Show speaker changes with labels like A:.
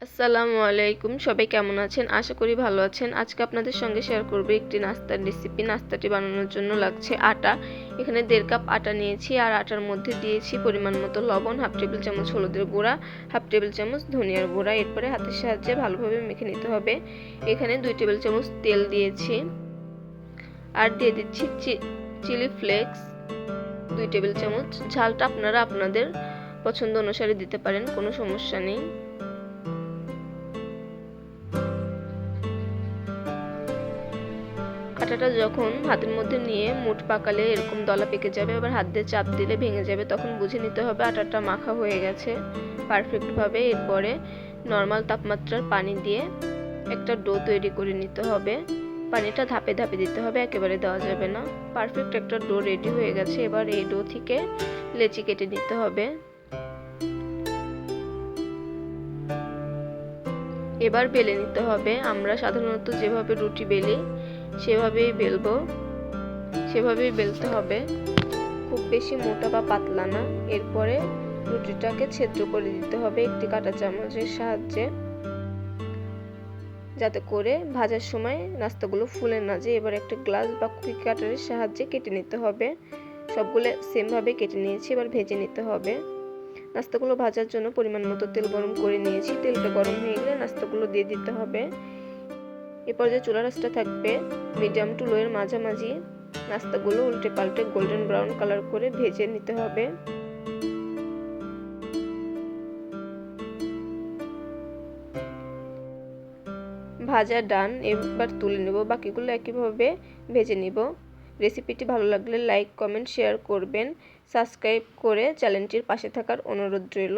A: আসসালামু আলাইকুম, সবাই কেমন আছেন? আশা করি ভালো আছেন। আজকে আপনাদের সঙ্গে শেয়ার করব একটি নাস্তার রেসিপি। নাস্তাটি বানানোর জন্য লাগছে আটা। এখানে 1.5 কাপ আটা নিয়েছি আর আটার মধ্যে দিয়েছি পরিমাণ মতো লবণ, হাফ টেবিল চামচ হলুদের গুঁড়া, হাফ টেবিল চামচ ধনিয়ার গুঁড়া। এরপরে হাতের সাহায্যে ভালোভাবে মেখে নিতে হবে। এখানে 2 টেবিল চামচ তেল দিয়েছি আর দিয়ে দিচ্ছি চিলি ফ্লেক্স 2 টেবিল চামচ। ঝালটা আপনারা আপনাদের পছন্দ অনুসারে দিতে পারেন, কোনো সমস্যা নেই। আটাটা যখন হাতের মধ্যে নিয়ে মুঠ পাকালে এরকম দলা পেকে যাবে, আবার হাত দিয়ে চাপ দিলে ভেঙে যাবে, তখন বুঝে নিতে হবে আটাটা মাখা হয়ে গেছে পারফেক্টভাবে। এরপরে নর্মাল তাপমাত্রার পানি দিয়ে একটা ডো তৈরি করে নিতে হবে। পানিটা ধাপে ধাপে দিতে হবে, একেবারে দেওয়া যাবে না। পারফেক্ট একটা ডো রেডি হয়ে গেছে। এবার এই ডো থেকে লেচি কেটে নিতে হবে। এবার বেলে নিতে হবে। আমরা সাধারণত যেভাবে রুটি বেলি সেভাবেই বেলতে হবে, খুব বেশি মোটা বা পাতলা না। এরপরে রুটিটাকে ছিদ্র করে দিতে হবে একটি কাঁটা চামচের সাহায্যে, যাতে করে ভাজার সময় নাস্তাগুলো ফুলে না যায়। এবার একটা গ্লাস বা কুকি কাটারের সাহায্যে কেটে নিতে হবে। সবগুলো সেমভাবে কেটে নিয়েছি, এবার ভেজে নিতে হবে। নাস্তাগুলো ভাজার জন্য পরিমাণ মতো তেল গরম করে নিয়েছি। তেলটা গরম হয়ে গেলে নাস্তাগুলো দিয়ে দিতে হবে। এরপর যে চুলার আঁচটা থাকবে মিডিয়াম টু লো এর মাঝামাঝি। নাস্তাগুলো উল্টে পাল্টে গোল্ডেন ব্রাউন কালার করে ভেজে নিতে হবে। ভাজা ডান, এবার তুলে নেব। বাকিগুলো একইভাবে ভেজে নিব। রেসিপিটি ভালো লাগলে লাইক, কমেন্ট, শেয়ার করবেন। সাবস্ক্রাইব করে চ্যানেলটির পাশে থাকার অনুরোধ রইল।